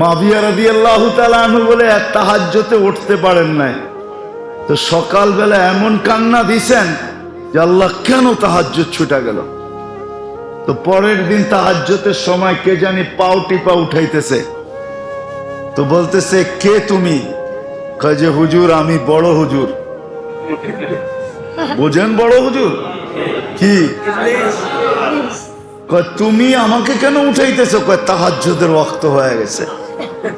মাবিয়া রাদিয়াল্লাহু তাআলা আনহু বলে তাহাজ্জুদে উঠতে পারেন নাই, তো সকালবেলা এমন কান্না দিছেন যে আল্লাহ কেন তাহাজ্জুদ ছুটে গেল। তো পরের দিন তাহাজ্জুদের সময় কে জানি পাও টিপা উঠাইতেছে, তো বলতেছে কে তুমি? কয় যে হুজুর আমি বড় হুজুর। বোঝেন বড় হুজুর কি? কয় তুমি আমাকে কেন উঠাইতেছো? কয় তাহাজ্জুদের ওয়াক্ত হয়ে গেছে।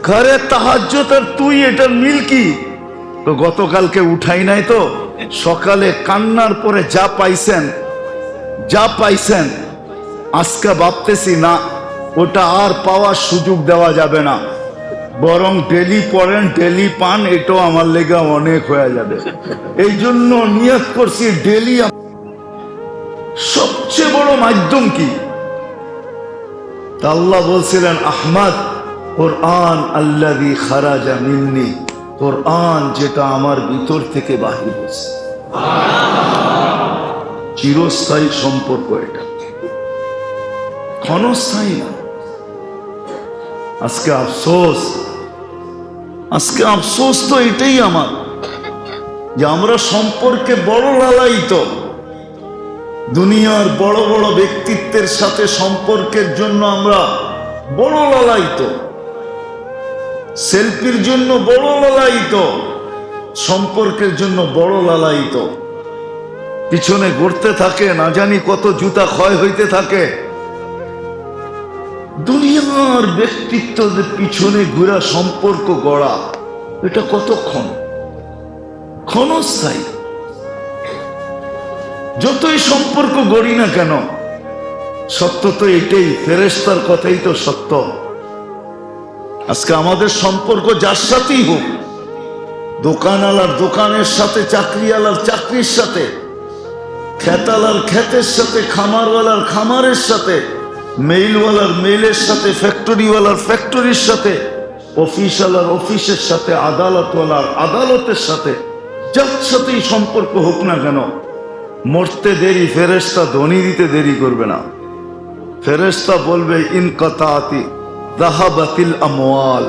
ঘরে তাহাজ্জুদ আর তুই এটার মিল কি? তো গতকালকে উঠাই নাই, তো সকালে কান্নার পরে যা পাইছেন আজকে ভাবতেছি না ওটা আর পাওয়ার সুযোগ দেওয়া যাবে না, বরং ডেলি পড়েন ডেলি পান, এটাও আমার লেগে অনেক হয়ে যাবে। এই জন্য নিয়ত করছি ডেলি। সবচেয়ে বড় মাধ্যম কি? আল্লাহ বলছিলেন আহমদ কোরআন আল্লাযী খারাজা মিন্নি, কোরআন যেটা আমার ভিতর থেকে বাহির হয়েছে। চিরস্থায়ী সম্পর্ক, এটা ক্ষণস্থায়ী না। আজকে আফসোস তো এটাই আমার, যে আমরা সম্পর্কে বড় লালায়িত। দুনিয়ার বড় বড় ব্যক্তিত্বের সাথে সম্পর্কের জন্য আমরা বড় লালায়িত, সেলফির জন্য বড় লালায়িত, সম্পর্কের জন্য বড় লালায়িত। পিছনে ঘুরতে থাকে, না জানি কত জুতা ক্ষয় হইতে থাকে। দুনিয়ার ব্যক্তিত্বদের পিছনে ঘুরা সম্পর্ক গড়া, এটা কতক্ষণ? ক্ষণস্থায়ী। যতই সম্পর্ক গড়ি না কেন, সত্য তো এটাই, ফেরেশতার কথাই তো সত্য। আজকে আমাদের সম্পর্ক যার সাথেই হোক, দোকানওয়ালার দোকানের সাথে, চাকরিওয়ালার চাকরির সাথে, খেতালার খেতের সাথে, খামারওয়ালার খামারের সাথে, মেইলওয়ালার মেইলের সাথে, ফ্যাক্টরিওয়ালার ফ্যাক্টরির সাথে, অফিসওয়ালার অফিসের সাথে, আদালতওয়ালার আদালতের সাথে, যার সাথেই সম্পর্ক হোক না কেন, মরতে দেরি ফেরেশতা ধ্বনি দিতে দেরি করবে না। ফেরেশতা বলবে ইনকাতাতি যাহাবাতিল আমওয়াল,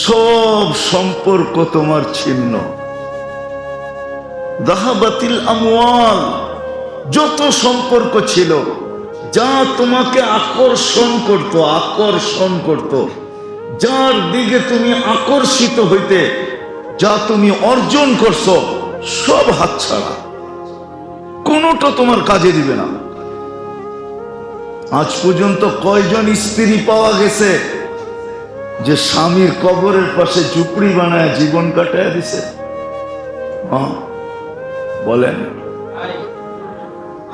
সব সম্পর্ক তোমার ছিন্ন। যাহাবাতিল আমওয়াল, যত সম্পর্ক ছিল, যা তোমাকে আকর্ষণ করত, যার দিকে তুমি আকর্ষিত হইতে, যা তুমি অর্জন করছো, সব হাতছাড়া, কোনোটা তোমার কাজে দিবে না। আজ পর্যন্ত কয়জন স্ত্রী পাওয়া গেছে যে স্বামীর কবরের পাশে ঝুপড়ি বানায় জীবন কাটায় দিছে? বলেন,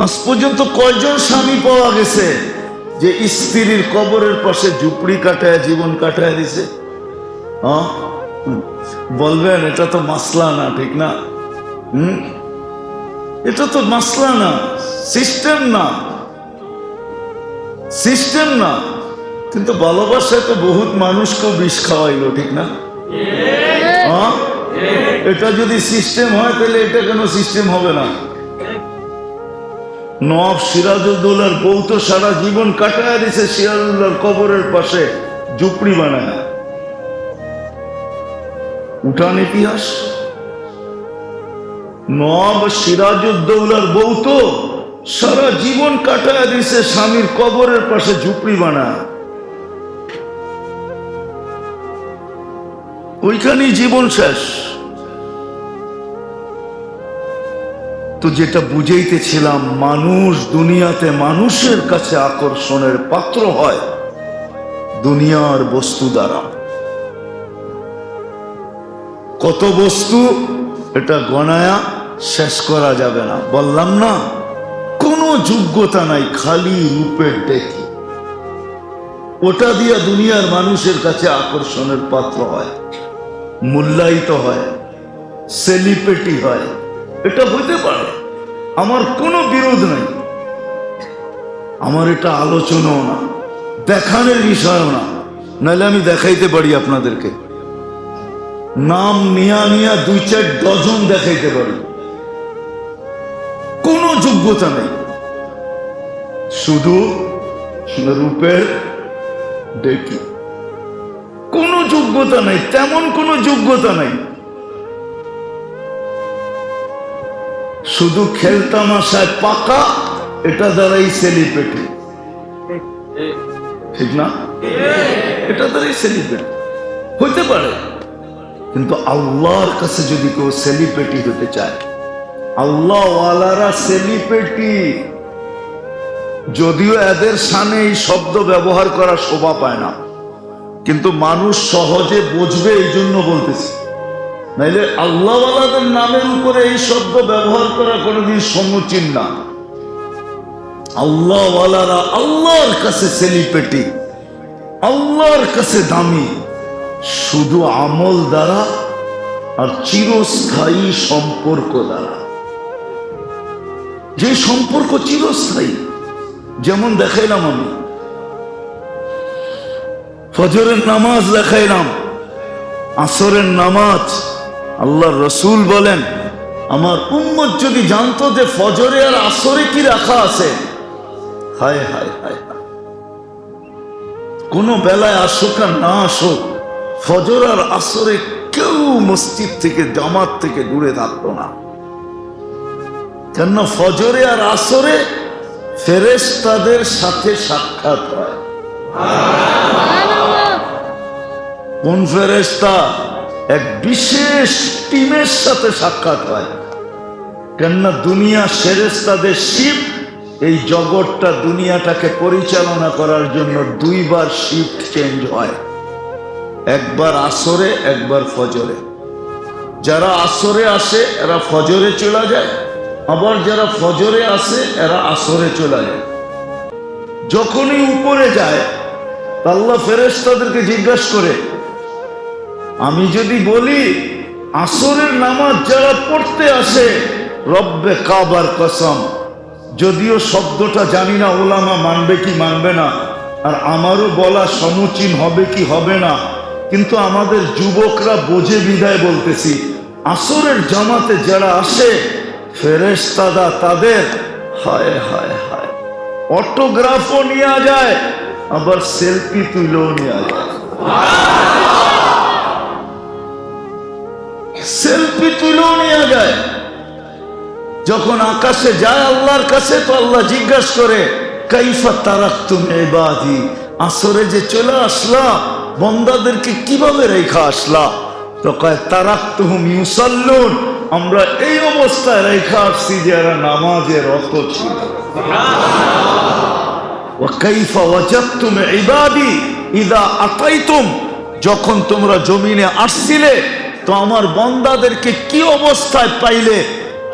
আজ পর্যন্ত কয়জন স্বামী পাওয়া গেছে যে স্ত্রীর কবরের পাশে ঝুপড়ি কাটায় জীবন কাটায় দিছে? বলবেন এটা তো মাসলা না, ঠিক না? এটা তো মাসলা না, সিস্টেম না। কিন্তু ভালোবাসায় তো বহুত মানুষকেও বিষ খাওয়াইলো, ঠিক না? এটা যদি সিস্টেম হয় তাহলে এটা কেন সিস্টেম হবে না? নওয়াব সিরাজউদ্দৌলার বউ তো সারা জীবন কাটায় দিছে সিরাজউদ্দৌলার কবরের পাশে ঝুপড়ি বানায়। উঠান ইতিহাস, নওয়াব সিরাজউদ্দৌলার বউ তো সারা জীবন কাটায় দিছে স্বামীর কবরের পাশে ঝুপড়ি বানায়। ওইখানেই জীবন শেষ। তো যেটা বুঝাইতেছিলাম, মানুষ দুনিয়াতে মানুষের কাছে আকর্ষণের পাত্র হয় দুনিয়ার বস্তু দ্বারা। কত বস্তু এটা গণায়া শেষ করা যাবে না। বললাম না, কোনো যোগ্যতা নাই, খালি রূপের দেখি, ওটা দিয়া দুনিয়ার মানুষের কাছে আকর্ষণের পাত্র হয়, মূল্যায়িত হয়, সেলিব্রিটি হয়। এটা হইতে পারে, আমার কোনো বিরোধ নাই, আমার এটা আলোচনাও না, দেখানোর বিষয়ও না। নাহলে আমি দেখাইতে পারি আপনাদেরকে, নাম নিয়া 2-4 ডজন দেখাইতে পারি, কোনো যোগ্যতা নেই, শুধু রূপের দেখি। কোনো যোগ্যতা নাই, তেমন কোনো যোগ্যতা নাই। শুধু খেলতামাশায় পাকা, এটা দ্বারাই সেলিব্রিটি, ঠিক না? এটা দ্বারাই সেলিব্রিটি হইতে পারে। কিন্তু আল্লাহর কাছে যদি কেউ সেলিব্রিটি হতে চায়, আল্লাহ ওয়ালারা সেলিব্রিটি, যদিও এদের সামনে এই শব্দ ব্যবহার করা শোভা পায় না, কিন্তু মানুষ সহজে বুঝবে এই জন্য বলতেছি। নাইলে আল্লাহ ওয়ালাদের নামের উপরে এই শব্দ ব্যবহার করা কোনোদিন সমুচীন না। আল্লাহ ওয়ালারা আল্লাহর কাছে সেলিব্রিটি, আল্লাহর কাছে দামি, শুধু আমল দ্বারা আর চিরস্থায়ী সম্পর্ক দ্বারা। যে সম্পর্ক চিরস্থায়ী, যেমন দেখাইলাম আমি ফজরের নামাজ দেখাইলাম, আসরের নামাজ। আল্লাহর রসুল বলেন, আমার উম্মত যদি জানতো যে ফজরে আর আসরে কি রাখা আছে, হায় হায় হায়, কোন বেলায় আসুক আর না আসুক, ফজর আর আসরে কেউ মসজিদ থেকে জামাত থেকে দূরে থাকতো না। কেন? ফজরে আর আসরে ফেরেশতাদের সাথে সাক্ষাৎ হয়। কোন ফেরেশতা? এক বিশেষ টিমের সাথে সাক্ষাৎ হয়। কেননা দুনিয়া ফেরেশতাদের শিফট, এই জগৎটা দুনিয়াটাকে পরিচালনা করার জন্য দুইবার শিফট চেঞ্জ হয়, একবার আসরে একবার ফজরে। যারা আসরে আসে এরা ফজরে চলে যায়, আবার যারা ফজরে আসে এরা আসরে চলে যায়। যখনই উপরে যায় আল্লাহ ফেরেশতাদেরকে জিজ্ঞাসা করে, আমি যদি বলি আসরের নামাজ যারা পড়তে আসে, রব্বে কাবার কসম, যদিও শব্দটা জানি না ওলামা মানবে কি মানবে না, আর আমারও বলা সমুচীন হবে কি হবে না, কিন্তু আমাদের যুবকরা বোঝে বিদায় বলতেছি, আসরের জামাতে যারা আসে ফেরেশতারা তাদের হায় হায় হায় অটোগ্রাফও নিয়ে যায়, আবার সেলফি তুলেও নিয়ে যায়। সেলফি তুলেও নিয়ে যায়। যখন আকাশে যায় আল্লাহর কাছে, তো আল্লাহ জিজ্ঞাসা করে, কাইফা তারাকতুম ইবাদি, আসরে যে চলে আসলা বান্দাদেরকে কিভাবে রেখা আসলা? তো কয় তারাকতুহুম ইউসাল্লুন, আমরা এই অবস্থায় রেখা আসছি যে এরা নামাজে রত ছিল। ওয়া কাইফা ওয়াজাদতুম ইবাদি ইযা আতাইতুম, যখন তোমরা জমিনে আসছিলে তো আমার বান্দাদেরকে কি অবস্থায় পাইলে?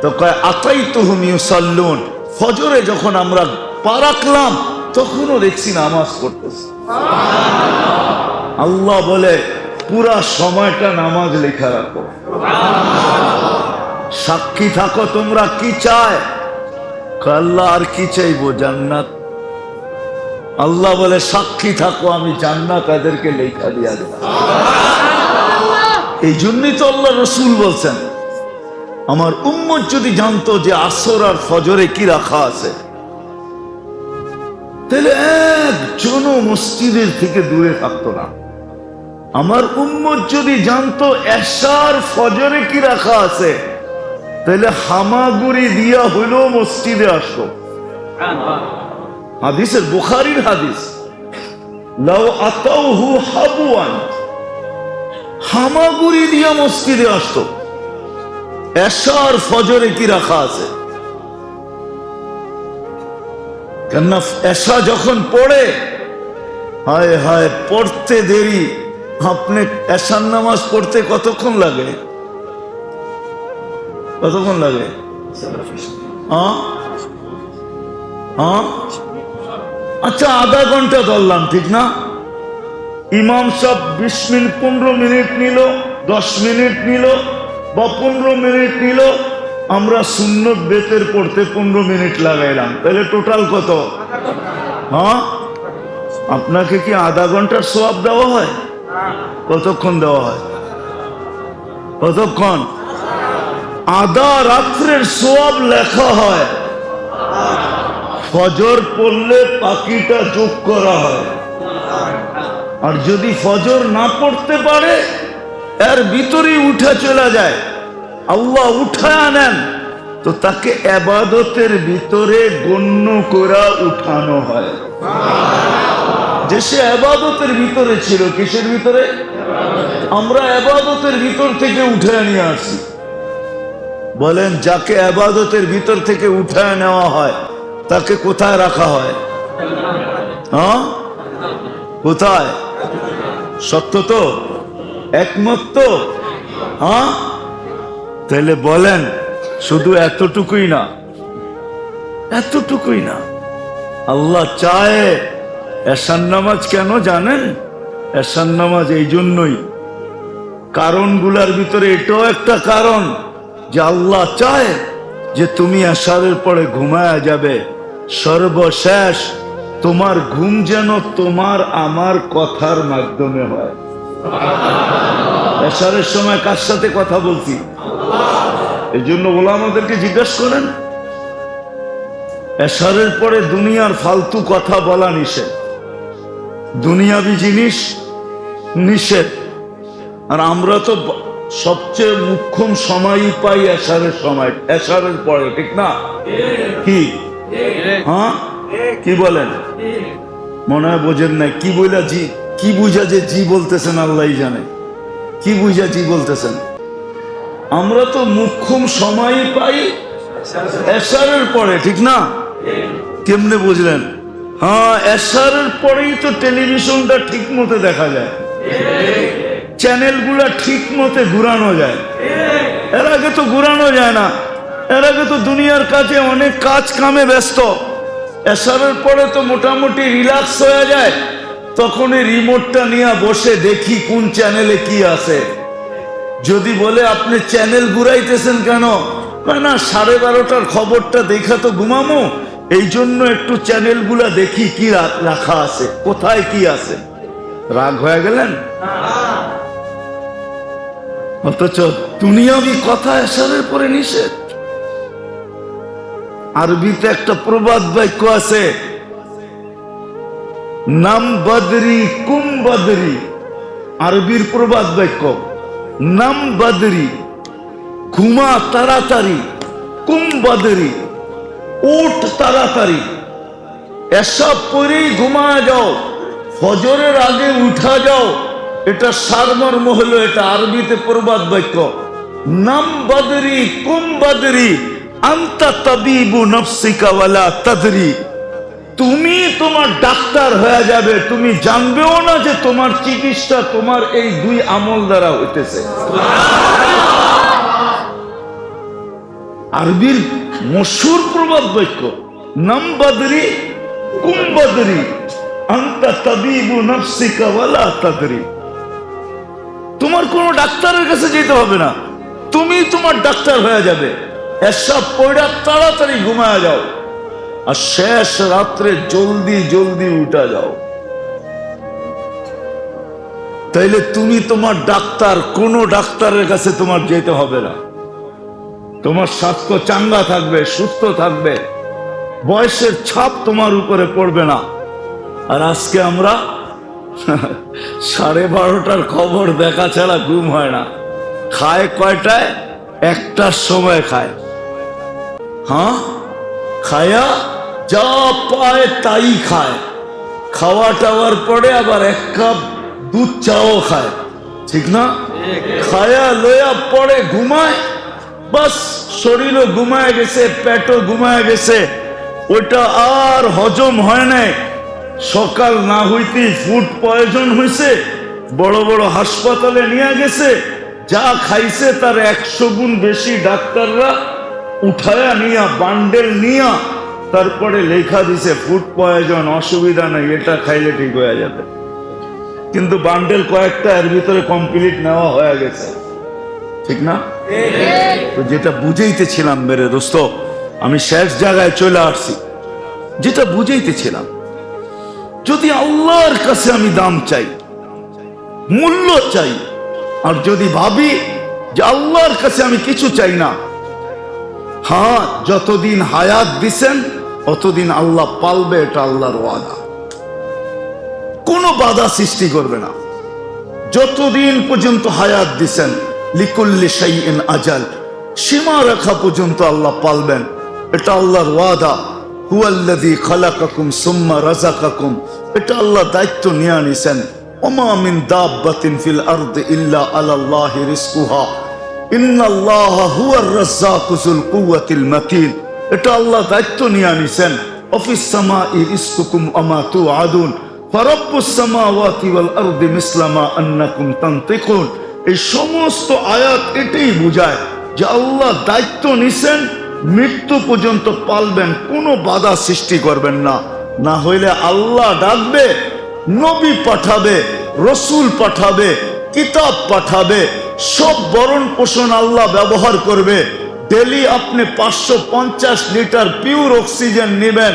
তো কয় আতাইতুহুম ইউসাল্লুন, ফজরে যখন আমরা পা রাখলাম তখনও দেখছি নামাজ পড়তেছে। আল্লাহ বলে, পুরা সময়টা নামাজ লেখা রাখো, সাক্ষী থাকো তোমরা কি চায়। আল্লাহ আর কি চাইবো? জান্নাত। আল্লাহ বলে, সাক্ষী থাকো, আমি জান্নাত এদেরকে লেখা দিয়া দেব। এই জন্যই তো আল্লাহ রসুল বলছেন, আমার উম্মত যদি জানতো যে আসর আর ফজরে কি রাখা আছে, তাহলে একজন মসজিদের থেকে দূরে থাকতো না। আমার উম্মত যদি জানতো এশার ফজরে কি রাখা আছে, তাহলে হামাগুড়ি দিয়া হইলেও মসজিদে আসতো। হাদিসের বুখারীর হাদিস, লাউ আতাউহু হাবুয়ান, হামাগুড়ি দিয়া মসজিদে আসতো। এশার ফজরে কি রাখা আছে? কেননা এশা যখন পড়ে, হায় হায় পড়তে দেরি। আপনি এশার নামাজ পড়তে কতক্ষণ লাগে? কতক্ষণ লাগে? আচ্ছা, আধা ঘন্টা ধরলাম, ঠিক না? ইমাম সাহেব 20 মিনিট 15 মিনিট নিল, 10 মিনিট নিল বা 15 মিনিট নিল, আমরা সুন্নত বেতের পড়তে 15 মিনিট লাগাইলাম, তাহলে টোটাল কত? আপনাকে কি আধা ঘন্টার সওয়াব দেওয়া হয়? কতক্ষণ দেওয়া হয়? কতক্ষণ? আধা রাত্রের সওয়াব লেখা হয়, ফজর পড়লে বাকিটা যোগ করা হয়। আর যদি ফজর না পড়তে পারে এর ভিতরেই উঠা চলে যায়, আল্লাহ উঠায় নেন, তো তাকে ইবাদতের ভিতরে গণ্য করা উঠানো হয়। যে সে ইবাদতের ভিতরে ছিল। কিসের ভিতরে? আমরা ইবাদতের ভিতর থেকে উঠায় নিয়ে আসি। বলেন, যাকে ইবাদতের ভিতর থেকে উঠায় নেওয়া হয় তাকে কোথায় রাখা হয়? হ্যাঁ, কোথায়? সত্য তো? একমত তো? হ্যাঁ, তাহলে বলেন, শুধু এতটুকুই না, এতটুকুই না, আল্লাহ চায় এশার নামাজ কেন জানেন? এশার নামাজ এই জন্যই, কারণগুলার ভিতরে এটাও একটা কারণ যে আল্লাহ চায় যে তুমি এশারের পরে ঘুমায়া যাবে, সর্বশেষ তোমার ঘুম যেন তোমার আমার কথার মাধ্যমে হয়। এশারের সময় কার সাথে কথা বলছি? এই জন্য ওলামাদেরকে জিজ্ঞাসা করেন, এশারের পরে দুনিয়ার ফালতু কথা বলা নিষেধ, দুনিয়াবি জিনিস নিষেধ। আর আমরা তো সবচেয়ে মুখ্যম সময়ই পাই এশারের সময়, এশারের পরে, ঠিক না? কি? হ্যাঁ, কি বলেন? মনে হয় বোঝেন নাই। কি বইলা জি, কি বুঝা যে জি বলতেছেন আল্লাহই জানে, কি বুঝা জি বলতেছেন। আমরা তো মুখ্যম সময়ই পাই এশারের পরে, ঠিক না? কেমনে বুঝলেন? হ্যাঁ, এশারের পরেই তো টেলিভিশনটা ঠিক মতো দেখা যায়, চ্যানেলগুলা ঠিক মতো ঘুরানো যায়। এর আগে তো ঘুরানো যায় না, এর আগে তো দুনিয়ার কাছে অনেক কাজ কামে ব্যস্ত। এশারের পরে তো মোটামুটি রিল্যাক্স হয়ে যায়, তখন এই রিমোটটা নিয়ে বসে দেখি কোন চ্যানেলে কি আছে। যদি বলে আপনি চ্যানেল ঘুরাইতেছেন কেন? না, 12:30টার খবরটা দেখা তো ঘুমামো, এই জন্য একটু চ্যানেলগুলা দেখি কি রাখা আছে, কোথায় কি আছে। রাগ হয়ে গেলেন? অথচ দুনিয়াবি কথা এশারের পরে নিষেধ। আরবিতে একটা প্রবাদ বাক্য আছে, নাম বদরি কুম বদরি। আরবির প্রবাদ বাক্য, নাম বদরি, ঘুমা তাড়াতাড়ি, কুম বদরি, উঠ তাড়াতাড়ি। এসব পরেই ঘুমা যাও, ফজরের আগে উঠা যাও। এটা সারমর্ম হলো, এটা আরবিতে প্রবাদ বাক্য। নাম বদরি কুম বদরি আনতা তাবিবু নফসিকা ওয়ালা তাদরি। তুমি তোমার ডাক্তার হয়ে যাবে, তুমি জানবেও না যে তোমার চিকিৎসা তোমার এই দুই আমল দ্বারা হইতেছে। আরবির মশহুর প্রবাদ বাক্য, নাম বদরি কুম বদরি আনতা তাবিবু নফসিকা ওয়ালা তাদরি। তোমার কোনো ডাক্তারের কাছে যেতে হবে না, তুমি তোমার ডাক্তার হয়ে যাবে। এসব পড়া তাড়াতাড়ি ঘুমায় যাও, আর শেষ রাত্রে জলদি জলদি উঠা যাও। তাইলে তুমি তোমার ডাক্তার, কোন ডাক্তারের কাছে তোমার যেতে হবে না। তোমার স্বাস্থ্য চাঙ্গা থাকবে, সুস্থ থাকবে, বয়সের ছাপ তোমার উপরে পড়বে না। আর আজকে আমরা 12:30টার খবর দেখা ছাড়া ঘুম হয় না। খায় কয়টায়? 1টার সময় খায়। হ্যাঁ, খায়া যা পায় তাই খায়। খাওয়া টাওয়ার পরে আবার 1 কাপ দুধ চাও খায়, ঠিক না? খায়া লয়া পরে ঘুমায়, বাস শরীরও ঘুমায় গেছে, পেটও ঘুমায় গেছে, ওইটা আর হজম হয় নাই। সকাল না হইতেই ফুড পয়জন হয়েছে, বড় বড় হাসপাতালে নিয়ে গেছে। যা খাইছে তার 100 গুণ বেশি ডাক্তাররা উঠায়া নিয়া, বান্ডেল নিয়া তারপরে লেখা দিছে ফুড পয়জন, অসুবিধা নাই, এটা খাইলে ঠিক হয়ে যাবে। কিন্তু বান্ডেল কয়েকটা এর ভিতরে কমপ্লিট নেওয়া হয়ে গেছে, ঠিক না? তো যেটা বুঝাইতেছিলাম মেরে দোস্ত, আমি শেষ জায়গায় চলে আসছি। যেটা বুঝাইতেছিলাম, যদি আল্লাহর কাছে আমি দাম চাই, মূল্য চাই, আর যদি ভাবি যে আল্লাহর কাছে আমি কিছু চাই না, হ্যাঁ, যতদিন হায়াত দিছেন অতদিন আল্লাহ পালবে, এটা আল্লাহর ওয়াদা। কোনো বাধা সৃষ্টি করবে না। যতদিন পর্যন্ত হায়াত দিছেন, লিকুল্লি শাইইন আজাল, সীমা রেখা পর্যন্ত আল্লাহ পালবেন। এটা আল্লাহর ওয়াদা। হুয়াল্লাযী খালাকাকুম সুম্মা রাযাকাকুম, এটা আল্লাহ দায়িত্ব নিয়ে নিছেন। ওমা মিন দাব্বাতিন ফিল আরদি ইল্লা আলাল্লাহি রিজকুহা ইন্নাল্লাহা হুয়ার রাজ্জাকু যুল কুওয়াতিল মাতিন, এটা আল্লাহ দায়িত্ব নিয়ে নিছেন। অফিস সামাই রিজকুকুম ওমা তুআদুন ফারাব্বুস সামাওয়াতি ওয়াল আরদি মিসলা মা আন্নাকুম তানতিকুন। এই সমস্ত আয়াত এটাই বোঝায় যে আল্লাহ দায়িত্ব নিছেন, মৃত্যু পর্যন্ত পালবেন, কোনো বাধা সৃষ্টি করবেন না। না হইলে আল্লাহ ডাকবে, নবী পাঠাবে, রসুল পাঠাবে, কিতাব পাঠাবে, সব বরণ পোষণ আল্লাহ ব্যবহার করবে। ডেলি আপনি 550 লিটার পিওর অক্সিজেন নেবেন,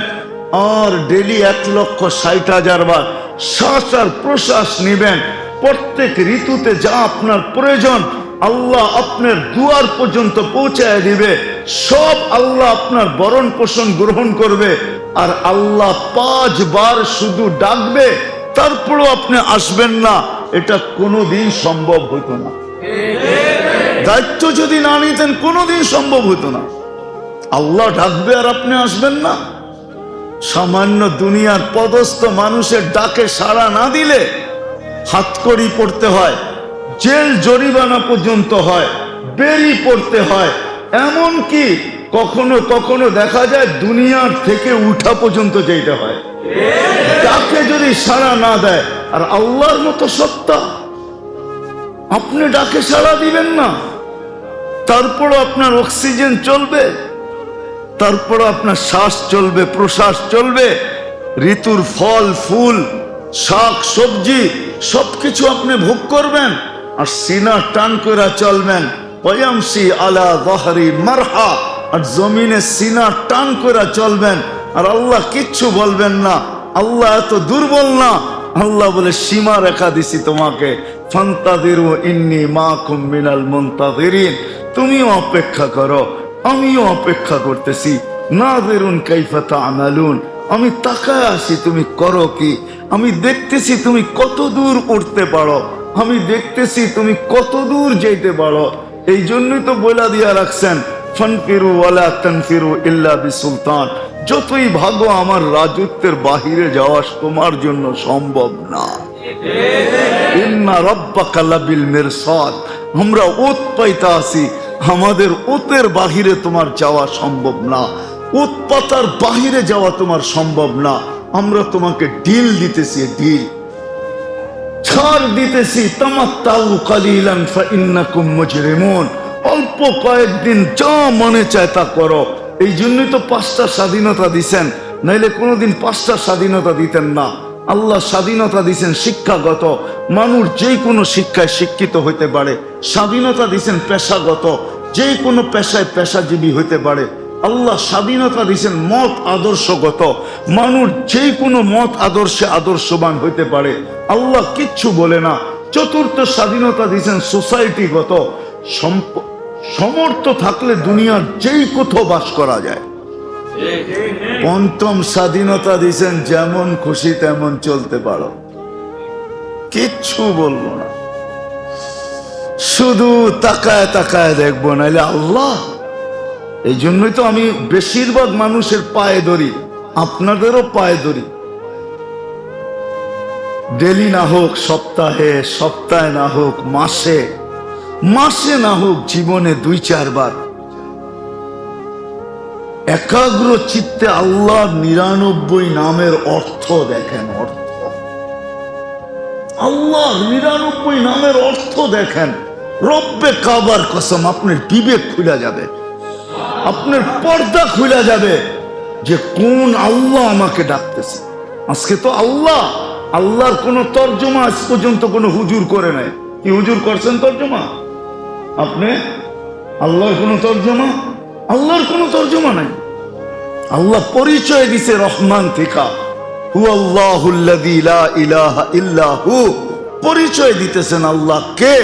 আর ডেলি 1,60,000 বার শ্বাস আর প্রশ্বাস নেবেন। প্রত্যেক ঋতুতে যা আপনার প্রয়োজন আল্লাহ আপনার দুয়ার পর্যন্ত পৌঁছায় দিবে। সব আল্লাহ আপনার বরণ পোষণ গ্রহণ করবে। আর আল্লাহ 5 বার শুধু ডাকবে, তারপরও আপনি আসবেন না, এটা কোনোদিন সম্ভব হতো না। দায়িত্ব যদি না নিতেন কোনোদিন সম্ভব হতো না। আল্লাহ ডাকবে আর আপনি আসবেন না। সামান্য দুনিয়ার পদস্থ মানুষের ডাকে সাড়া না দিলে হাতকড়ি পড়তে হয়, জেল জরিমানা পর্যন্ত হয়, বেরি পড়তে হয়, এমনকি কখনো কখনো দেখা যায় দুনিয়ার থেকে উঠা পর্যন্ত যেতে হয় ডাকে যদি সাড়া না দেয়। আর আল্লাহর মতো সত্তা, আপনি ডাকে সাড়া দিবেন না, তারপরও আপনার অক্সিজেন চলবে, তারপরও আপনার শ্বাস চলবে, প্রশ্বাস চলবে, ঋতুর ফল ফুল শাক সবজি সবকিছু আপনি ভোগ করবেন। আর সিনা টান করে চলবেন, ওয়ামশি আলা যাহরি মারহা, আর জমিনে সিনা টান করে চলবেন। আর আল্লাহ কিচ্ছু বলবেন না, আল্লাহ এত দুর্বল না। আল্লাহ বলে সীমা রেখা দিছি তোমাকে, ফান্তাযিরু ইন্নী মাকুম মিনাল মুনতাযিরিন, তুমিও অপেক্ষা করো, আমিও অপেক্ষা করতেছি। নাযিরুন কাইফা তা'মালুন, আমি তাকায় আছি তুমি করো কি, আমি দেখতেছি তুমি কত দূর উঠতে পারো, আমি দেখতেছি তুমি কত দূর যেতে পারো। এই জন্যই তো বলে দিয়া রাখছেন, ফানফিরু ওয়ালা তানফিরু ইল্লা বিসুলতান, যতই ভাগো আমার রাজত্বের বাহিরে যাওয়া তোমার জন্য সম্ভব না। ইন্না রাব্বাকা লাবিল মিরসাদ, আমরা ওত পাইতা আছি, আমাদের ওতের বাহিরে তোমার যাওয়া সম্ভব না, ওত পাতার বাহিরে যাওয়া তোমার সম্ভব না। আমরা তোমাকে ডিল দিতেছি, ডিল ছাড় দিতেছি। তামাত্তাউ কালিলান ফাইন্নাকুম মুজরিমুন, অল্প কয়েকদিন যা মনে চায় তা করো। এই জন্যই তো 5টা স্বাধীনতা দিছেন, নাইলে কোনোদিন 5টা স্বাধীনতা দিতেন না। আল্লাহ স্বাধীনতা দিছেন শিক্ষাগত, মানুষ যে কোনো শিক্ষায় শিক্ষিত হইতে পারে। স্বাধীনতা দিছেন পেশাগত, যে কোনো পেশায় পেশাজীবী হইতে পারে। আল্লাহ স্বাধীনতা দিছেন মত আদর্শগত, মানুষ যে কোনো মত আদর্শে আদর্শবান হইতে পারে। আল্লাহ কিচ্ছু বলে না। চতুর্থ স্বাধীনতা দিছেন সোসাইটিগত, সমর্থ থাকলে দুনিয়ার যেই কোথাও বাস করা যায়। পঞ্চম স্বাধীনতা দিছেন যেমন খুশি তেমন চলতে পারো, কিচ্ছু বলবো না, শুধু তাকায় তাকায় দেখবো, নাইলে আল্লাহ। এই জন্যই তো আমি বেশিরভাগ মানুষের পায়ে ধরি, আপনাদেরও পায়ে ধরি। ডেলি না হোক সপ্তাহে, সপ্তাহে না হোক মাসে, মাসে না হোক জীবনে 2-4 বার একাগ্র চিত্তে আল্লাহর 99 নামের অর্থ দেখেন। অর্থ, আল্লাহর 99 নামের অর্থ দেখেন। রব্বে কাবার কসম, আপনার বিবেক খুলে যাবে, আপনার পর্দা খুলে যাবে যে কোন আল্লাহ আমাকে ডাকতেছে। আজকে তো আল্লাহ, আল্লাহর কোন তর্জমা আজ পর্যন্ত কোন হুজুর করে নাই। কি হুজুর করছেন তর্জমা? আপনি আল্লাহর কোন তর্জমা? আল্লাহর কোন তর্জমা নাই। আল্লাহ পরিচয় দিছে রহমান থেকে, হুয়াল্লাহুল্লাযী লা ইলাহা ইল্লা হু, পরিচয় দিতেছেন আল্লাহ কে?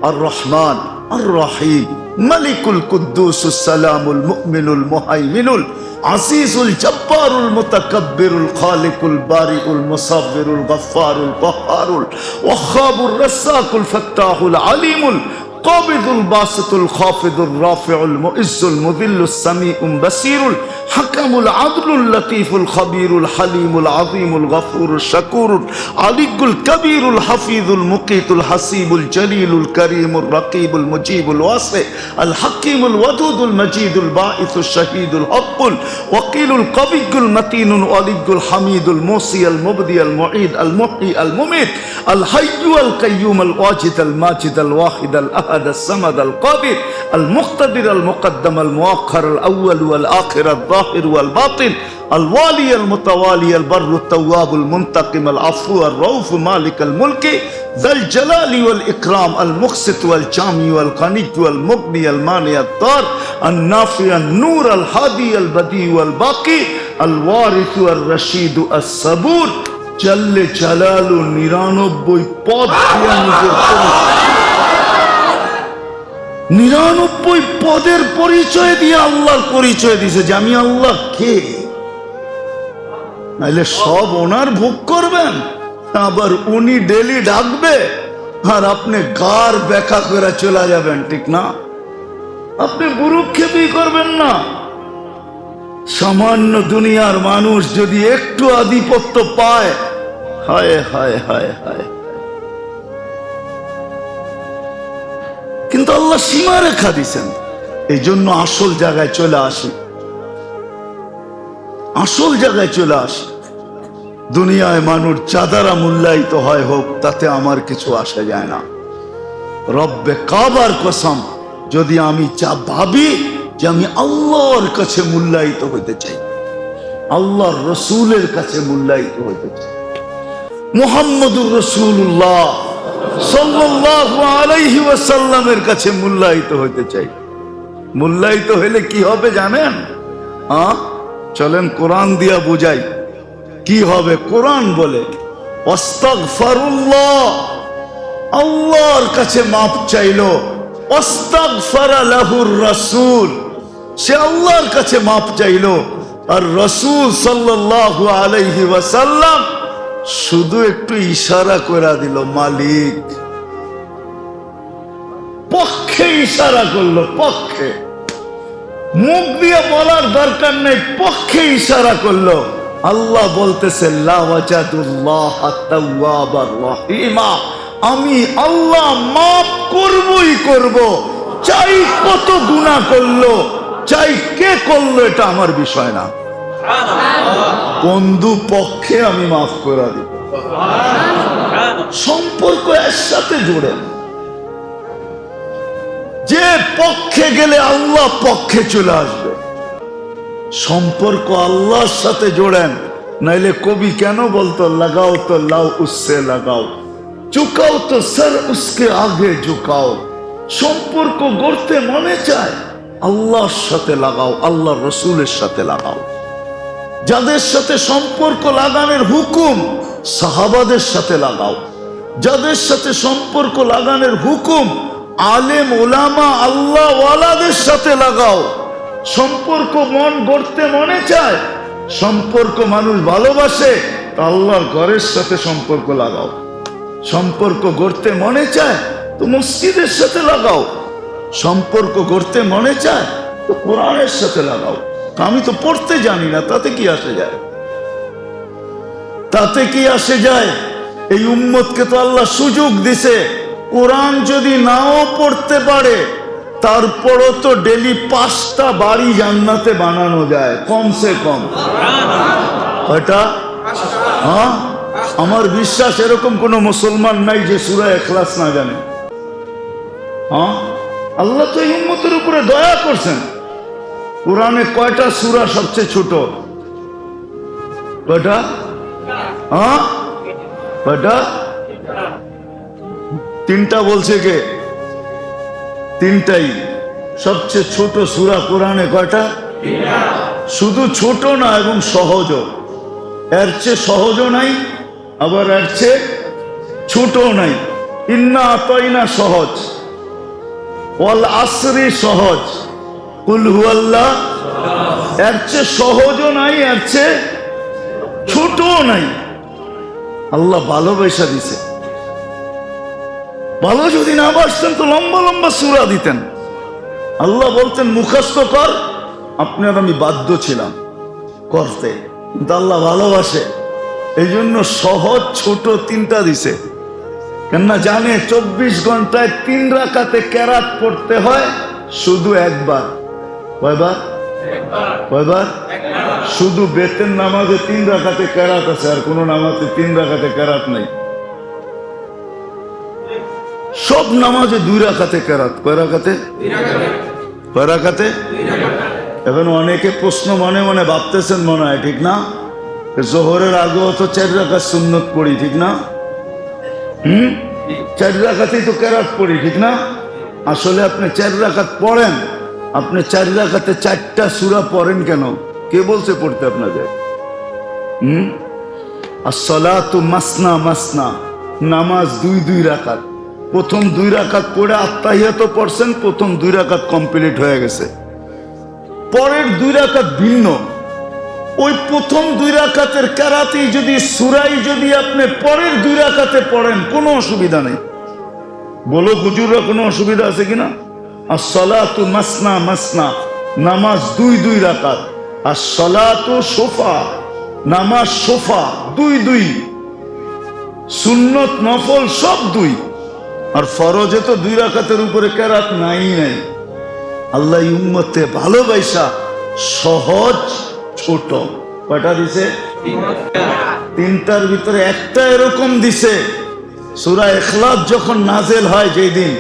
আর রহমান, আর রহিম, মালিকুল কুদ্দুসুস সালামুল মুমিনুল মুহাইমিনুল আজিজুল জব্বারুল মুতাকাব্বিরুল খালিকুল বারিউল মুসাব্বিরুল গফফারুল কহ্হারুল ওয়াহ্হাবুর রাজ্জাকুল ফাত্তাহুল আলিমুল কাবিদুল বাসিতুল খাফিদুর রাফিউল মুইজ্জুল মুযিল্লুস সামিউল বাসীরুল হাকামুল আদলুল লতীফুল খবীরুল হালিমুল আযীমুল গফুরুল শাকুরুল আলিকুল কবীরুল হাফিজুল মুকীতুল হাসিবুল জলিলুল করিমুর রকিবুল মুজিবুল ওয়াসি আল হাকীমুল ওয়াদুদুল মজিদুল বাঈসুশ শাহীদুল হক্কুল ওয়াকিলুল কবিয়্যুল মতিনুল ওয়ালিয়ুল হামিদুল মুসি আল মুবদি আল মুঈদ আল মুহয়ি আল মুমীত আল হাইয়্যু আল কাইয়্যুম আল ওয়াজিদ আল মাজিদ আল ওয়াহিদ আল আহাদ আল সামাদ আল কাদির আল মুক্তাদির আল মুকদ্দম আল মুআখ্খার আল আউয়াল ওয়াল আখির আল الظاهر والباطن الوالي المتوالي البر التواب المنتقم العفو الرؤوف مالك الملك ذا الجلال والإكرام المقسط والجامع والغني والمغني المانع الضار النافع النور الهادي البديع والباقي الوارث الرشيد الصبور جل جلاله 99 পদ দিয়া নিজের 99 পদের পরিচয় দিয়ে আল্লাহর পরিচয় দিয়েছে যে আমি আল্লাহ কে। নাইলে সব ওনার ভোগ করবেন, আবার উনি ডেলি ডাকবে আর আপনি গার ব্যাখ্যা করে চলে যাবেন, ঠিক না? আপনি বুরুক্ষেপই করবেন না। সামান্য দুনিয়ার মানুষ যদি একটু আধিপত্য পায়, হায় হায় হায় হায়, কিন্তু আল্লাহ সীমা রেখা দিছেন। এই জন্য আসল জায়গায় চলে আসি, আসল জায়গায় চলে আসি। দুনিয়ায় মানুষ যাদারা মূল্যায়িত হয় হোক, তাতে আমার কিছু আসে যায় না। রব্বে কাবার কসম, যদি আমি যা ভাবি যে আমি আল্লাহর কাছে মূল্যায়িত হইতে চাই, আল্লাহর রসুলের কাছে মূল্যায়িত হইতে চাই, মুহাম্মদুর রাসূলুল্লাহ সাল্লাল্লাহু আলাইহি ওয়াসাল্লামের কাছে মূল্যায়িত হইতে চাই। মূল্যায়িত হইলে কি হবে জানেন? চলেন কোরআন দিয়া বুঝাই কি হবে। কোরআন বলে আস্তাগফিরুল্লাহ, আল্লাহর কাছে মাপ চাইলো। আস্তাগফারা লাহুর রাসূল, সে আল্লাহর কাছে মাপ চাইলো। আর রাসূল সাল্লাল্লাহু আলাইহি ওয়াসাল্লাম শুধু একটু ইশারা করে দিল, মালিক পক্ষে ইশারা করলো, পক্ষে, মুখ দিয়ে বলার দরকার নেই, পক্ষে ইশারা করলো। আল্লাহ বলতেছে লা ওয়াজাদুল্লাহ তাওয়াবার রহিমা, আমি আল্লাহ মাফ করবই করব, চাই কত গুনাহ করলো, চাই কে করলো, এটা আমার বিষয় না। বন্ধু পক্ষে আমি মাফ করে দিব। সম্পর্ক এর সাথে জোড়েন, যে পক্ষে গেলে আল্লাহ পক্ষে চলে আসবে। সম্পর্ক আল্লাহর সাথে জোড়েন, নাইলে কবি কেন বলতো লাগাও তো লাও উসসে লাগাও, ঝুকাও তো সর উসকে আগে ঝুকাও। সম্পর্ক গড়তে মনে চায়, আল্লাহর সাথে লাগাও, আল্লাহর রসুলের সাথে লাগাও। যাদের সাথে সম্পর্ক লাগানোর হুকুম, সাহাবাদের সাথে লাগাও। যাদের সাথে সম্পর্ক লাগানোর হুকুম, আলেম ওলামা আল্লাহ ওয়ালাদের সাথে লাগাও। সম্পর্ক মন গড়তে মনে চায়, সম্পর্ক মানুষ ভালোবাসে, আল্লাহর ঘরের সাথে সম্পর্ক লাগাও। সম্পর্ক গড়তে মনে চায় তো মসজিদের সাথে লাগাও। সম্পর্ক গড়তে মনে চায় তো কোরআনের সাথে লাগাও। আমি তো পড়তে জানি না, তাতে কি আসে যায়? তাতে কি আসে যায়? এই উম্মতকে তো আল্লাহ সুযোগ দিছে, কোরআন যদি নাও পড়তে পারে তারপরও তো ডেলি 5টা বাড়ি জান্নাতে বানানো যায় কমসে কম। কয়টা? হ্যাঁ, আমার বিশ্বাস এরকম কোন মুসলমান নাই যে সূরা ইখলাস না জানে। হ্যাঁ, আল্লাহ তো এই উম্মতের উপরে দয়া করছেন। কোরআনে কয়টা সূরা সবচেয়ে ছোট? কয়টা? হ্যাঁ, কয়টা? 3টা বলছে কে? 3টাই। সবচেয়ে ছোট সূরা কোরআনে কয়টা? শুধু ছোট না, এবং সহজও। এর চেয়ে সহজও নাই, আবার এর চেয়ে ছোটও নাই। ইন্না আতাইনা সহজ, ওয়াল আসরি সহজ, কুল হুয়াল্লাহ এর চেয়ে সহজও নাই, এর চেয়ে ছোটও নাই। আল্লাহ ভালোবাসা দিছে। ভালো যদি না বাসতেন তো লম্বা লম্বা সূরা দিতেন। আল্লাহ বলতেন মুখস্থ কর, আপনার আমি বাধ্য ছিলাম করতে, কিন্তু আল্লাহ ভালোবাসে, এই জন্য সহজ ছোট তিনটা দিছে। কেননা জানে 24 ঘন্টায় 3 রাকাতে কেরাত পড়তে হয় শুধু একবার। কয়বার? কয়বার? শুধু বেতের নামাজে 3 রাকাতে কেরাত আছে, আর কোন নামাজে 3 রাকাতে কেরাত নেই। সব নামাজে 2 রাকাতে কেরাত। কয় রাকাতে? কয় রাকাতে? এখন অনেকে প্রশ্ন মনে মনে ভাবতেছেন, মনে হয় ঠিক না, জোহরের আগেও তো 4 রাকাত সুন্নত পড়ি, ঠিক না? 4 রাকাতেই তো কেরাত পড়ি, ঠিক না? আসলে আপনি 4 রাকাত পড়েন, আপনি 4 রাকাতে 4টা সূরা পড়েন কেন? কে বলছে পড়তে আপনাদের? আসসালাতু মাসনা মাসনা, নামাজ 2 রাকাত। প্রথম 2 রাকাত পড়ে আত্তাহিয়াত পড়ছেন, প্রথম 2 রাকাত কমপ্লিট হয়ে গেছে। পরের 2 রাকাত ভিন্ন। ওই প্রথম 2 রাকাতের কেরাতেই যদি সূরাই যদি আপনি পরের 2 রাকাতে পড়েন, কোনো অসুবিধা নেই। বলো হুজুররা, কোনো অসুবিধা আছে কিনা? আসসালাতু মাসনা মাসনা, নামাজ 2 রাকাত। আসসালাতু সোফা, নামাজ সোফা 2, সুন্নত নফল সব 2। আর ফরজে তো 2 রাকাতের উপরে কেরাত নাই। আল্লাহ উম্মতে ভালোবাসা সহজ ছোট কয়টা দিছে? 3টার ভিতরে একটা এরকম দিছে। সূরা ইখলাস যখন নাজেল হয়, যেই দিন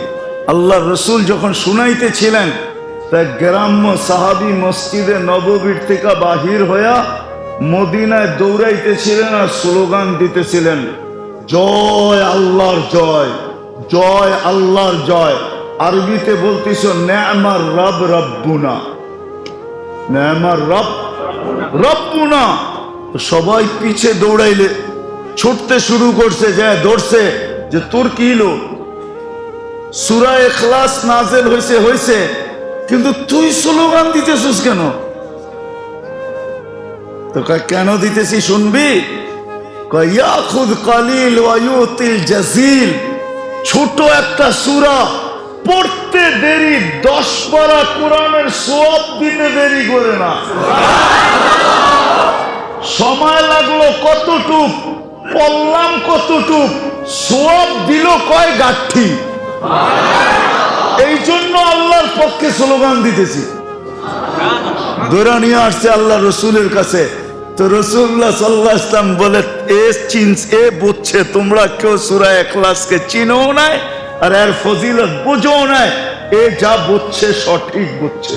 আল্লাহ রসুল যখন শুনাইতেছিলেন, তা গ্রাম্য সাহাবী মসজিদে নববীর থেকে বাহির হইয়া মদিনায় দৌড়াইতেছিলেন আর স্লোগান দিতেছিলেন, জয় আল্লাহর জয়, জয় আল্লাহর জয়। আরবিতে বলতেছ নেমার রব রব্বুনা, নেমার রব রব্বুনা। সবাই পিছে দৌড়াইলে ছুটতে শুরু করছে, যায় ধরছে যে তোর কি হলো? সূরা ইখলাস নাজেল হইছে, কিন্তু তুই স্লোগান দিতেছিস কেন? তো কেন দিতেছি শুনবি? ইয়াখুদ কালিল ওয়া ইউতিল জাজিল। ছোট একটা সূরা পড়তে দেরি, 10 পারা কোরআনের সওয়াব দিতে দেরি করে না। সময় লাগলো কতটুক, পড়লাম কতটুক, সওয়াব দিল কয় গাঠি। এই জন্য আল্লাহর পক্ষে স্লোগান দিতেছি। দৌড়া নিয়ে আসছে আল্লাহ রসুলের কাছে, তো রাসূলুল্লাহ সাল্লাল্লাহু আলাইহি ওয়াসাল্লাম বলে, এ বুঝছে তোমরা কেউ সূরা ইখলাসকে চিনো নাই, আর এর ফজিলত বুঝো নাই। এ যা বুঝছে সঠিক বুঝছে।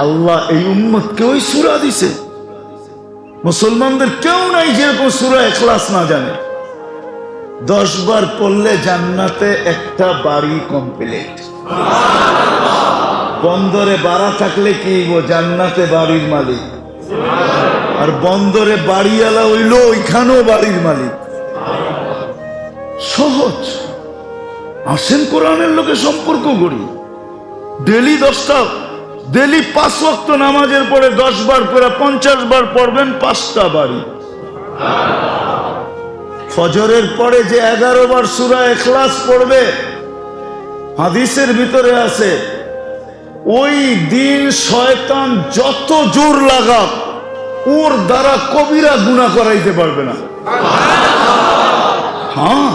আল্লাহ এই উম্মতকে ওই সূরা দিছে। মুসলমানদের কেউ নাই যেরকম সূরা ইখলাস না জানে। 10 বার পড়লে জান্নাতে একটা বাড়ি কমপ্লিট। বন্দরে বাড়া থাকলে কি জান্নাতে বাড়ির মালিক, আর বন্দরে বাড়িওয়ালা হইল ওইখানেও বাড়ির মালিক। সহজ। আসেন কোরআনের লোকে সম্পর্ক করি। ডেলি 5 ওয়াক্ত নামাজের পরে 10 বার করে 50 বার পড়বেন, 5টা বাড়ি। ফজরের পরে যে 11 বার সূরা ইখলাস পড়বে, হাদিসের ভিতরে আছে ওই দিন শয়তান যত জোর লাগাক ওর দ্বারা কবিরা গুনাহ করাইতে পারবে না। হ্যাঁ,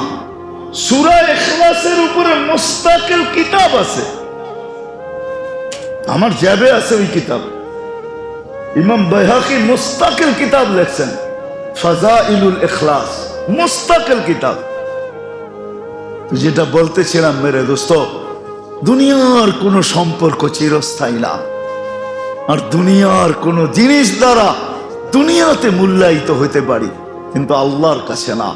সূরা ইখলাসের উপরে মুস্তাকিল কিতাব আছে, আমার জ্যাবে আছে ওই কিতাব। ইমাম বাইহাকি মুস্তাকিল কিতাব লিখছেন, ফাজাইলুল ইখলাস, মুস্তাকিল কিতাব। যেটা বলতেছিলাম মেরে দোস্ত, দুনিয়ার কোন সম্পর্ক চিরস্থায়ী না, আর দুনিয়ার কোন জিনিস দ্বারা দুনিয়াতে মূল্যায়িত হইতে পারি, কিন্তু আল্লাহর কাছে না।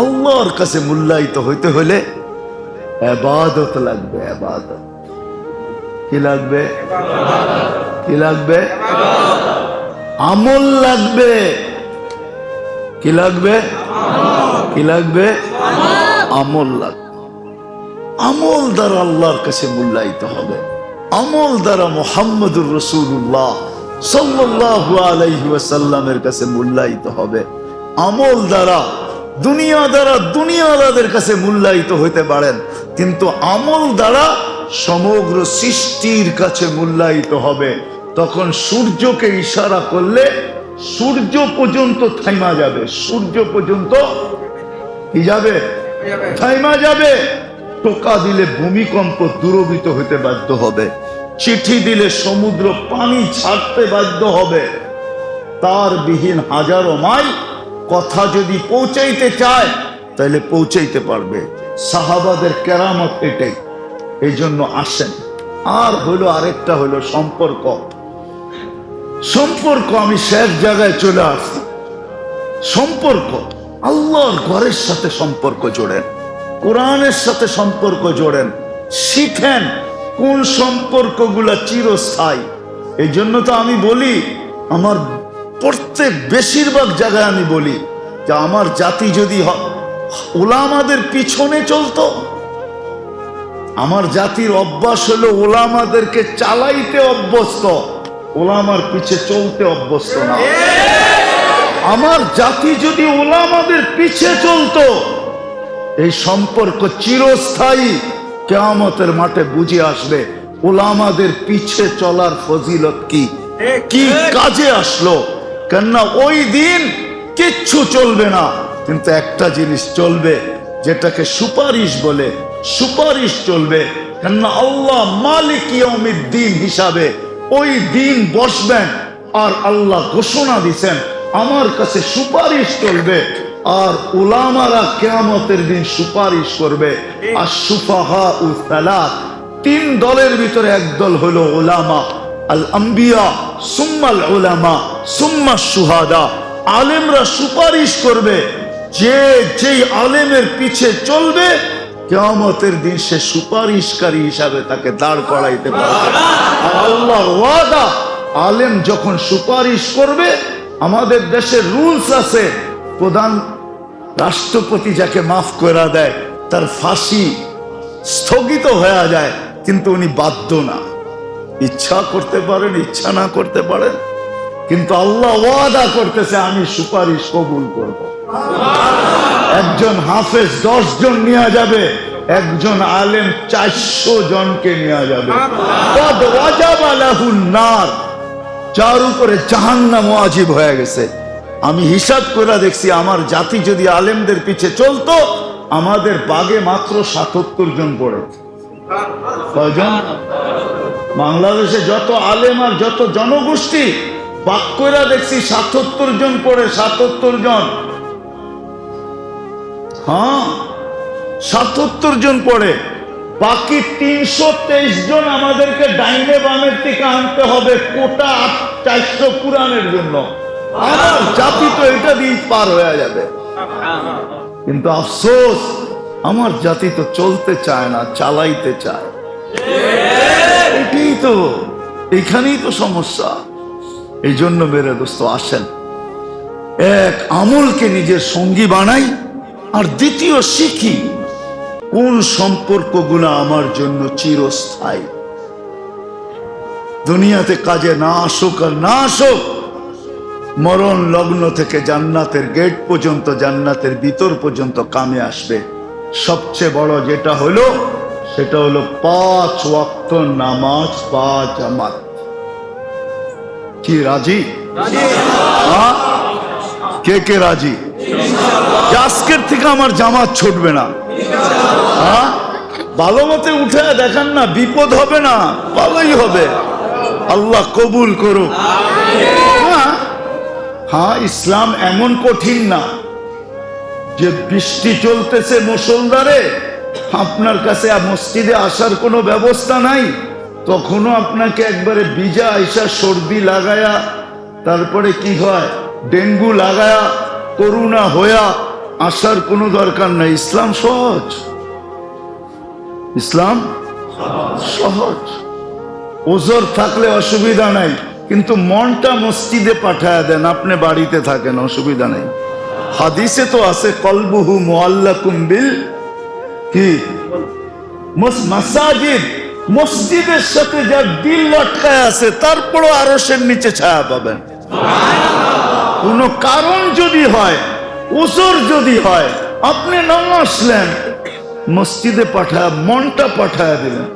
আল্লাহর কাছে মূল্যায়িত হইতে হলে ইবাদত লাগবে। ইবাদত কি লাগবে? কি লাগবে? আমল লাগবে। কি লাগবে? কি লাগবে? আমল লাগবে। আমল দ্বারা আল্লাহর কাছে মূল্যায়িত হবে। আমল দ্বারা মুহাম্মদুর রাসূলুল্লাহ সাল্লাল্লাহু আলাইহি ওয়াসাল্লামের কাছে মূল্যায়িত হবে। আমল দ্বারা দুনিয়াদারদের কাছে মূল্যায়িত হতে পারেন, কিন্তু আমল দ্বারা সমগ্র সৃষ্টির কাছে মূল্যায়িত হবে। তখন সূর্যকে ইশারা করলে সূর্য পর্যন্ত থাইমা যাবে, সূর্য পর্যন্ত কি যাবে? থাইমা যাবে। টোকা দিলে ভূমিকম্প দূরভূত হতে বাধ্য হবে, চিঠি দিলে সমুদ্র পানি ছাড়তে বাধ্য হবে। তার বিহীন হাজারো মাইল কথা যদি পৌঁছাইতে চায় তাহলে পৌঁছাইতে পারবে। সাহাবাদের কেরামত এটাই। এই জন্য আসেন। আর হলো আরেকটা হলো সম্পর্ক। আমি শেষ জায়গায় চলে আসছি। সম্পর্ক আল্লাহর ঘরের সাথে সম্পর্ক জোড়েন, কোরআনের সাথে সম্পর্ক জোড়েন, শিখেন কোন সম্পর্কগুলা চিরস্থায়ী। এই জন্য তো আমি বলি, আমার প্রত্যেক বেশিরভাগ জায়গায় আমি বলি যে আমার জাতি যদি উলামাদের পিছনে চলতো। আমার জাতির অভ্যাস হলো উলামাদেরকে চালাইতে অভ্যস্ত, উলামার পিছে চলতে অভ্যস্ত না। আমার জাতি যদি উলামাদের পিছে চলতো, এই সম্পর্ক চিরস্থায়ী। কিয়ামতের মাঠে বুঝে আসবে উলামাদের পিছে চলার ফজিলত কি, কি কাজে আসলো। কেননা ওই দিন কিচ্ছু চলবে না, কিন্তু একটা জিনিস চলবে যেটাকে সুপারিশ বলে, সুপারিশ চলবে। কেননা আল্লাহ মালিক ইয়াউমিদ্দিন হিসাবে ওই দিন বসবেন, আর আল্লাহ ঘোষণা দিবেন আমার কাছে সুপারিশ চলবে। আর উলামারা কিয়ামতের দিন সুপারিশ করবে। আর সুফাহাউ সালাত, তিন দলের ভিতরে এক দল হলো উলামা, আল আম্বিয়া সুম্মাল উলামা সুম্মা শুহাদা। আলেমরা সুপারিশ করবে, যে যেই আলেমের পিছে চলবে কিয়ামতের দিন সে সুপারিশকারী হিসাবে তাকে দাঁড় করাইতে পারবে। আর আল্লাহর ওয়াদা, আলেম যখন সুপারিশ করবে, আমাদের দেশের রুলস আছে, প্রধান রাষ্ট্রপতি যাকে মাফ করে দেয় তার ফাঁসি স্থগিত হয়ে যায়, কিন্তু উনি বাধ্য না। ইচ্ছা করতে পারেন, ইচ্ছা না করতে পারেন, কিন্তু আল্লাহ ওয়াদা করতেছে আমি সুপারিশ কবুল করব। একজন হাফেজ 10 জন নিয়ে যাবে, একজন আলেম 400 জনকে নিয়ে যাবে। যার উপরে জাহান্নাম ওয়াজিব হয়ে গেছে। আমি হিসাব করে দেখছি, আমার জাতি যদি আলেমদের পিছে চলতো, আমাদের বাগে মাত্র 77 জন পড়ে। কয়জন? বাংলাদেশে যত আলেম আর যত জনগোষ্ঠী বাক করে দেখছি 77 জন পড়ে, 77 জন। হ্যাঁ, 77 জন পড়ে। বাকি 323 জন আমাদেরকে ডাইনে বামের থেকে আনতে হবে কোটা 400 কুরআনের জন্য। আমার জাতি তো এটা দিয়ে পার হয়ে যাবে, কিন্তু আফসোস আমার জাতি তো চলতে চায় না, চালাইতে চায়। এটাই তো, এখানেই তো সমস্যা। এই জন্য মেরে দোস্ত আসেন, এক আমলকে নিজের সঙ্গী বানাই, আর দ্বিতীয় শিখি কোন সম্পর্কগুলো আমার জন্য চিরস্থায়ী। দুনিয়াতে কাজে না আসুক আর না আসুক, মরণ লগ্ন থেকে জান্নাতের গেট পর্যন্ত, জান্নাতের ভিতর পর্যন্ত কামে আসবে। সবচেয়ে বড় যেটা হলো সেটা হলো 5 ওয়াক্ত নামাজ জামাত। কি রাজি? হ্যাঁ, কে কে রাজি? আজকের থেকে আমার জামাত ছুটবে না। হ্যাঁ, ভালো মতে উঠে দেখান না, বিপদ হবে না, ভালোই হবে। আল্লাহ কবুল করুক। হ্যাঁ, ইসলাম এমন কঠিন না যে বৃষ্টি চলতেছে মুষলধারে, আপনার কাছে মসজিদে আসার কোনো ব্যবস্থা নাই, তখনও আপনাকে একবারে ভিজা আইসা সর্দি লাগায়া, তারপরে কি হয় ডেঙ্গু লাগায়া, করোনা হইয়া আসার কোনো দরকার নাই। ইসলাম সহজ, ইসলাম সহজ। ওজর থাকলে অসুবিধা নাই, কিন্তু মনটা মসজিদে পাঠায়া দেন, আপনি বাড়িতে থাকেন, অসুবিধা নেই। হাদিসে তো আছে কলবুহু মুআল্লাকুম বিল কি মাসাজিদ মসজিদের সাথে যার দিল লটকায় আছে তারপরও আরশের নিচে ছায়া পাবেন। কোন কারণ যদি হয়, উজর যদি হয়, আপনি নাম আসলেন, মসজিদে পাঠায় মনটা পাঠায় দিলেন,